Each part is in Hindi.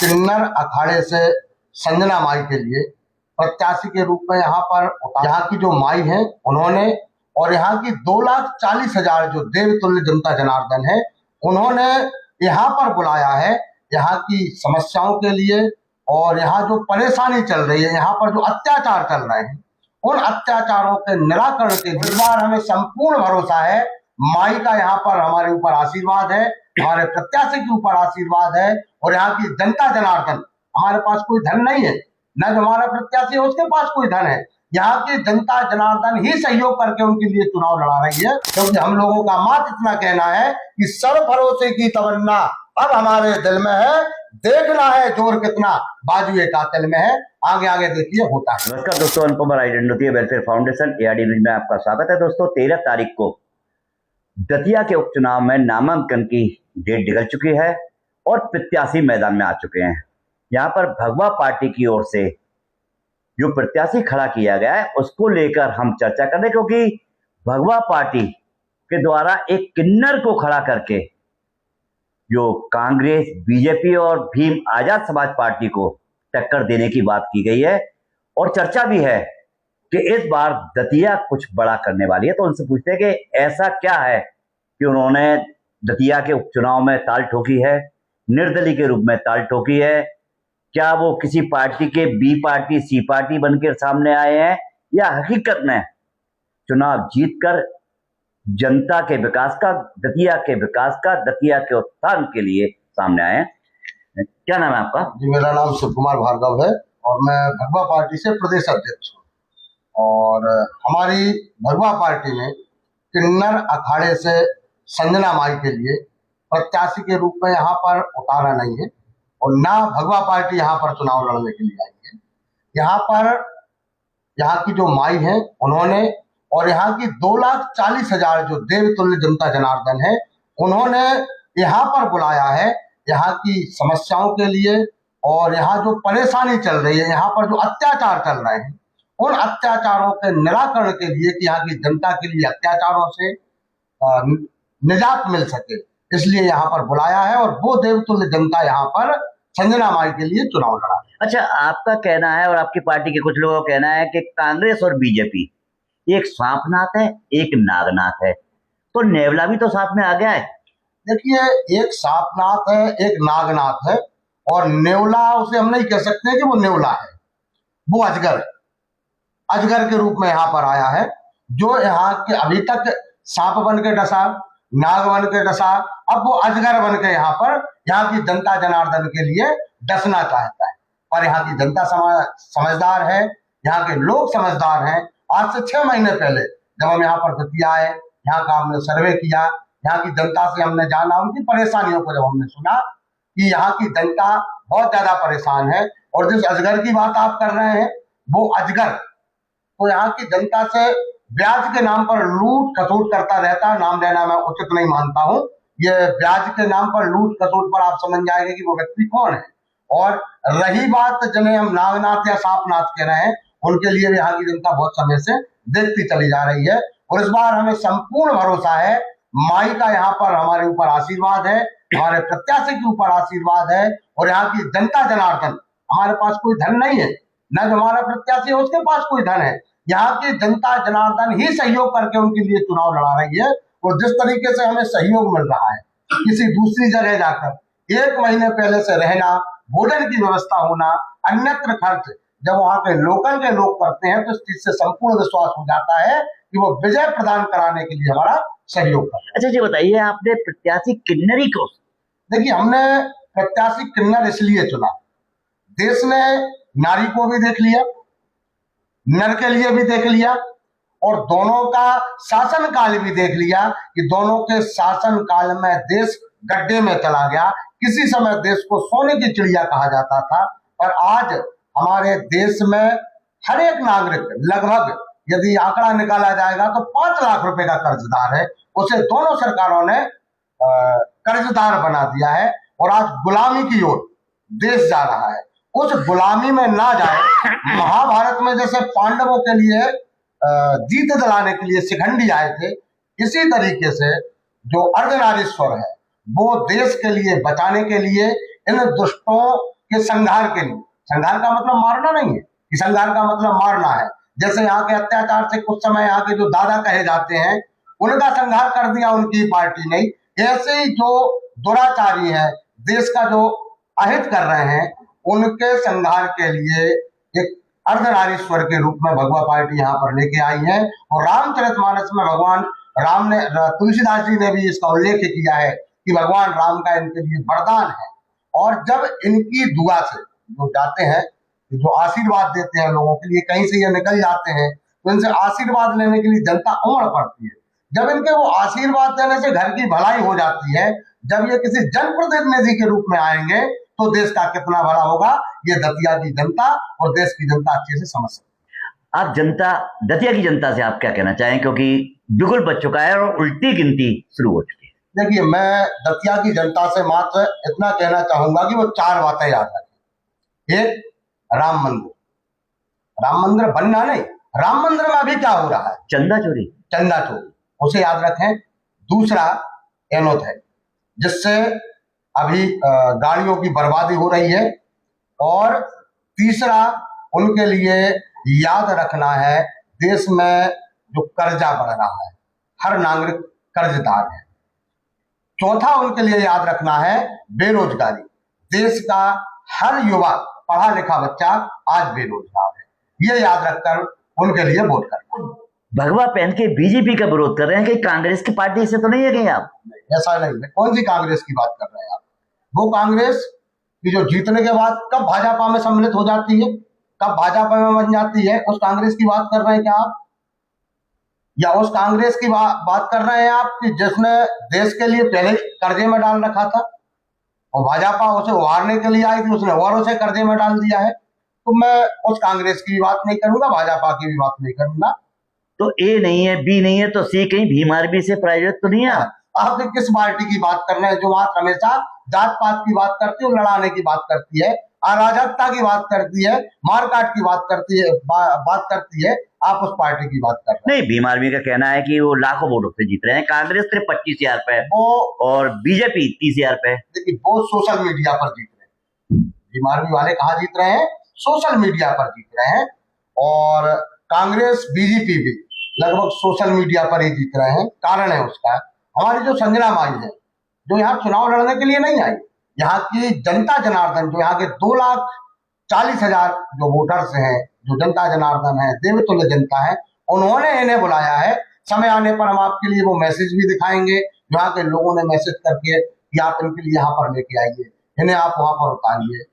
किन्नर अखाड़े से संजना माई के लिए प्रत्याशी के रूप में यहाँ पर यहाँ की जो माई है उन्होंने और यहाँ की 2,40,000 जो देवतुल्य जनता जनार्दन है उन्होंने यहाँ पर बुलाया है यहाँ की समस्याओं के लिए। और यहाँ जो परेशानी चल रही है, यहाँ पर जो अत्याचार चल रहे हैं, उन अत्याचारों के निराकरण के इस बार हमें संपूर्ण भरोसा है। माई का यहाँ पर हमारे ऊपर आशीर्वाद है, हमारे प्रत्याशी के ऊपर आशीर्वाद है। और यहाँ की जनता जनार्दन, हमारे पास कोई धन नहीं है, न जो हमारा प्रत्याशी है उसके पास कोई धन है, यहाँ की जनता जनार्दन ही सहयोग करके उनके लिए चुनाव लड़ा रही है। क्योंकि हम लोगों का मात्र इतना कहना है कि सर्व भरोसे की तमन्ना अब हमारे दिल में है, देखना है जोर कितना बाजुए कातिल में है, आगे आगे देखिए होता है। नमस्कार दोस्तों, Anupam identity welfare foundation ARD news में आपका स्वागत है। दोस्तों 13 तारीख को दतिया के उपचुनाव में नामांकन की डेट निकल चुकी है और प्रत्याशी मैदान में आ चुके हैं। यहाँ पर भगवा पार्टी की ओर से जो प्रत्याशी खड़ा किया गया है उसको लेकर हम चर्चा कर रहे हैं, क्योंकि भगवा पार्टी के द्वारा एक किन्नर को खड़ा करके जो कांग्रेस, बीजेपी और भीम आजाद समाज पार्टी को टक्कर देने की बात की गई है। और चर्चा भी है कि इस बार दतिया कुछ बड़ा करने वाली है। तो उनसे पूछते हैं कि ऐसा क्या है कि उन्होंने दतिया के उपचुनाव में ताल ठोकी है, निर्दलीय के रूप में ताल ठोकी है। क्या वो किसी पार्टी के बी पार्टी, सी पार्टी बनकर सामने आए हैं या हकीकत में चुनाव जीतकर जनता के विकास का, दतिया के विकास का, दतिया के उत्थान के लिए सामने आए हैं? क्या नाम है आपका? जी, मेरा नाम शिव कुमार भार्गव है और मैं भगवा पार्टी से प्रदेश अध्यक्ष हूँ। और हमारी भगवा पार्टी ने किन्नर अखाड़े से संजना माई के लिए प्रत्याशी के रूप में यहाँ पर उतारा नहीं है और ना भगवा पार्टी यहाँ पर चुनाव लड़ने के लिए आई है। यहाँ पर यहाँ की जो माई है उन्होंने और यहाँ की 2,40,000 जो देवतुल्य जनता जनार्दन है उन्होंने यहाँ पर बुलाया है यहाँ की समस्याओं के लिए। और यहाँ जो परेशानी चल रही है, यहाँ पर जो अत्याचार चल रहे हैं, उन अत्याचारों के निराकरण के लिए कि यहाँ की जनता के लिए अत्याचारों से निजात मिल सके, इसलिए यहाँ पर बुलाया है। और वो देवतुल्य जनता यहाँ पर संजना माई के लिए चुनाव लड़ा। अच्छा, आपका कहना है और आपकी पार्टी के कुछ लोगों का कहना है कि कांग्रेस और बीजेपी एक सांपनाथ है, एक नागनाथ है, तो नेवला भी तो साथ में आ गया है। देखिए, एक सांपनाथ है, एक नागनाथ है और नेवला उसे हम नहीं कह सकते कि वो नेवला है, वो अजगर है। अजगर के रूप में यहाँ पर आया है, जो यहाँ के अभी तक सांप बन के डसा, नाग बन के डसा, अब वो अजगर बन के यहाँ पर यहाँ की जनता जनार्दन के लिए डसना चाहता है। पर यहाँ की जनता समझदार है, यहाँ के लोग समझदार हैं। आज से 6 महीने पहले जब हम यहाँ पर दतिया आए, यहाँ का हमने सर्वे किया, यहाँ की जनता से हमने जाना, उनकी परेशानियों को जब हमने सुना कि यहाँ की जनता बहुत ज्यादा परेशान है और जिस अजगर की बात आप कर रहे हैं वो अजगर तो यहाँ की जनता से ब्याज के नाम पर लूट खसोट करता रहता। नाम लेना मैं उचित नहीं मानता हूँ। ये ब्याज के नाम पर लूट खसोट पर आप समझ जाएंगे कि वो व्यक्ति कौन है। और रही बात जिन्हें हम नागनाथ या सांपनाथ कह रहे हैं, उनके लिए भी यहाँ की जनता बहुत समय से देखती चली जा रही है। और इस बार हमें संपूर्ण भरोसा है, माई का यहाँ पर हमारे ऊपर आशीर्वाद है, हमारे प्रत्याशी के ऊपर आशीर्वाद है। और यहाँ की जनता जनार्दन, हमारे पास कोई धन नहीं है, न जो हमारा प्रत्याशी है उसके पास कोई धन है, यहाँ की जनता जनार्दन ही सहयोग करके उनके लिए चुनाव लड़ा रही है। और जिस तरीके से हमें सहयोग मिल रहा है, किसी दूसरी जगह जाकर 1 महीने पहले से रहना, भोजन की व्यवस्था होना, अन्यत्र खर्च जब वहां के लोकल के लोग करते हैं तो इस चीज से संपूर्ण विश्वास हो जाता है कि वो विजय प्रदान कराने के लिए हमारा सहयोग कर। अच्छा जी, बताइए आपने प्रत्याशी किन्नरी को? देखिए, हमने प्रत्याशी किन्नर इसलिए चुना, देश ने नारी को भी देख लिया, नर के लिए भी देख लिया और दोनों का शासन काल भी देख लिया कि दोनों के शासन काल में देश गड्ढे में चला गया। किसी समय देश को सोने की चिड़िया कहा जाता था, पर आज हमारे देश में हर एक नागरिक लगभग, यदि आंकड़ा निकाला जाएगा तो 5 लाख रुपए का कर्जदार है। उसे दोनों सरकारों ने कर्जदार बना दिया है और आज गुलामी की ओर देश जा रहा है। उस गुलामी में ना जाए, महाभारत में जैसे पांडवों के लिए जीत दिलाने के लिए शिखंडी आए थे, इसी तरीके से जो अर्धनारीश्वर है वो देश के लिए बचाने के लिए इन दुष्टों कि संघार के लिए, संघार का मतलब मारना नहीं है, कि संघार का मतलब मारना है। जैसे यहाँ के अत्याचार से कुछ समय यहाँ के जो दादा कहे जाते हैं उनका संघार कर दिया उनकी पार्टी ने। ऐसे ही जो दुराचारी है, देश का जो अहित कर रहे हैं, उनके संघार के लिए एक अर्धनारीश्वर के रूप में भगवा पार्टी यहाँ पर लेके आई है। और रामचरितमानस में भगवान राम ने, तुलसीदास जी ने भी इसका उल्लेख किया है कि भगवान राम का इनके लिए वरदान है। और जब इनकी दुआ से जो जाते हैं, जो आशीर्वाद देते हैं लोगों के लिए, कहीं से ये निकल जाते हैं तो इनसे आशीर्वाद लेने के लिए जनता उमड़ पड़ती है। जब इनके वो आशीर्वाद देने से घर की भलाई हो जाती है, जब ये किसी जनप्रतिनिधि के रूप में आएंगे तो देश का कितना भला होगा, ये दतिया की जनता और देश की जनता अच्छे से समझ सकती है। आप जनता, दतिया की जनता से आप क्या कहना चाहें, क्योंकि बिगुल बच चुका है और उल्टी गिनती शुरू हो चुकी है? देखिए, मैं दतिया की जनता से मात्र इतना कहना चाहूंगा कि वो 4 बातें याद रखें। एक, राम मंदिर, राम मंदिर बनना नहीं, राम मंदिर में अभी क्या हो रहा है, चंदा चोरी, चंदा चोरी, उसे याद रखें। दूसरा, एनोथ है, जिससे अभी गाड़ियों की बर्बादी हो रही है। और तीसरा, उनके लिए याद रखना है देश में जो कर्जा बढ़ रहा है, हर नागरिक कर्जदार है। चौथा, उनके लिए याद रखना है बेरोजगारी, देश का हर युवा पढ़ा लिखा बच्चा आज बेरोजगार है। ये याद रखकर उनके लिए वोट करना। भगवा पहन के बीजेपी का विरोध कर रहे हैं कि कांग्रेस की पार्टी से तो नहीं है कहीं आप? ऐसा नहीं है। कौन सी कांग्रेस की बात कर रहे हैं आप? वो कांग्रेस की जो जीतने के बाद कब भाजपा में सम्मिलित हो जाती है, कब भाजपा में बन जाती है, उस कांग्रेस की बात कर रहे हैं क्या आप? या उस कांग्रेस की बात कर रहे हैं आप कि जिसने देश के लिए पहले कर्जे में डाल रखा था और भाजपा उसे उभारने के लिए आई थी, उसने और उसे कर्जे में डाल दिया है? तो मैं उस कांग्रेस की भी बात नहीं करूंगा, भाजपा की भी बात नहीं करूंगा। तो ए नहीं है, बी नहीं है, तो सी कहीं भीम आर्मी से प्राइवेट तो नहीं है? आप किस पार्टी की बात कर रहे हैं जो बात हमेशा जात पात की बात करती है, लड़ाने की बात करती है, अराजकता की बात करती है, मारकाट की बात करती है, बात करती है? आप उस पार्टी की बात कर रहे हैं। नहीं, भीम आर्मी का कहना है कि वो लाखों वोटों से जीत रहे हैं, कांग्रेस सिर्फ 25,000 पे वो और बीजेपी 30,000 पे। देखिए, वो सोशल मीडिया पर जीत रहे हैं। भीम आर्मी वाले कहाँ जीत रहे हैं? सोशल मीडिया पर जीत रहे हैं। और कांग्रेस, बीजेपी भी लगभग सोशल मीडिया पर ही जीत रहे हैं। कारण है उसका, हमारी जो संजना माई है, जो यहाँ चुनाव लड़ने के लिए नहीं आई, यहाँ की जनता जनार्दन, जो यहाँ के 2,40,000 जो वोटर्स हैं, जो जनता जनार्दन है, देवतुल्य जनता है, उन्होंने इन्हें बुलाया है। समय आने पर हम आपके लिए वो मैसेज भी दिखाएंगे, यहाँ के लोगों ने मैसेज करके कि आप इनके लिए यहाँ पर लेके आइए, इन्हें आप वहां पर उतारिए।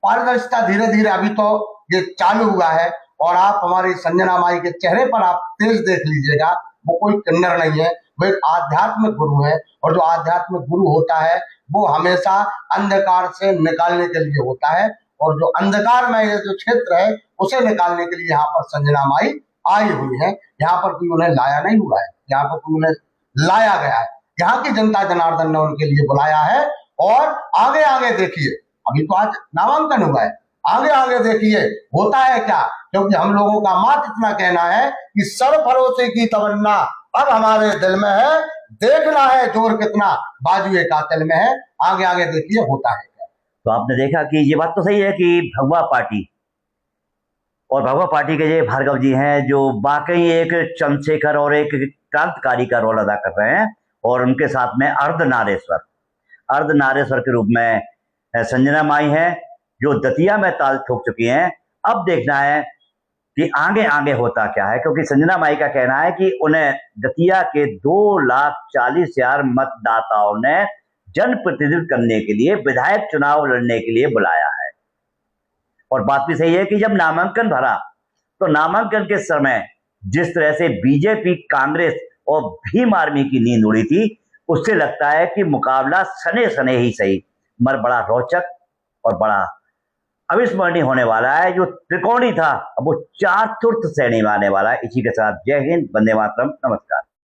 पारदर्शिता धीरे धीरे अभी तो ये चालू हुआ है। और आप हमारी संजना माई के चेहरे पर आप तेज देख लीजिएगा, वो कोई किन्नर नहीं है, वो एक आध्यात्मिक गुरु है। और जो आध्यात्मिक गुरु होता है वो हमेशा अंधकार से निकालने के लिए होता है। और जो अंधकार में ये जो क्षेत्र है उसे निकालने के लिए यहाँ पर संजना माई आई हुई है। यहाँ पर कोई उन्हें लाया नहीं हुआ है, यहाँ पर कोई उन्हें लाया गया है। यहाँ की जनता जनार्दन ने उनके लिए बुलाया है। और आगे आगे देखिए, अभी तो आज नामांकन हुआ है, आगे आगे देखिए होता है क्या। क्योंकि हम लोगों का मात्र इतना कहना है कि सर भरोसे की तमन्ना अब हमारे दिल में है, देखना है जोर कितना बाजुए कातिल में है। आगे आगे देखिए होता है क्या। तो आपने देखा कि ये बात तो सही है कि भगवा पार्टी और भगवा पार्टी के ये भार्गव जी हैं जो वाकई एक चंद्रशेखर और एक क्रांतिकारी का रोल अदा कर रहे हैं। और उनके साथ में अर्धनारेश्वर के रूप में संजना माई है जो दतिया में ताल ठोक चुकी हैं। अब देखना है कि आगे आगे होता क्या है, क्योंकि संजना माई का कहना है कि उन्हें दतिया के 2,40,000 मतदाताओं ने जनप्रतिनिधित्व करने के लिए, विधायक चुनाव लड़ने के लिए बुलाया है। और बात भी सही है कि जब नामांकन भरा तो नामांकन के समय जिस तरह से बीजेपी, कांग्रेस और भीम आर्मी की नींद उड़ी थी, उससे लगता है कि मुकाबला सने सने ही सही मगर बड़ा रोचक और बड़ा अविस्मरणीय होने वाला है। जो त्रिकोणी था अब वो 4 श्रेणी में आने वाला है। इसी के साथ जय हिंद, वंदे मातरम, नमस्कार।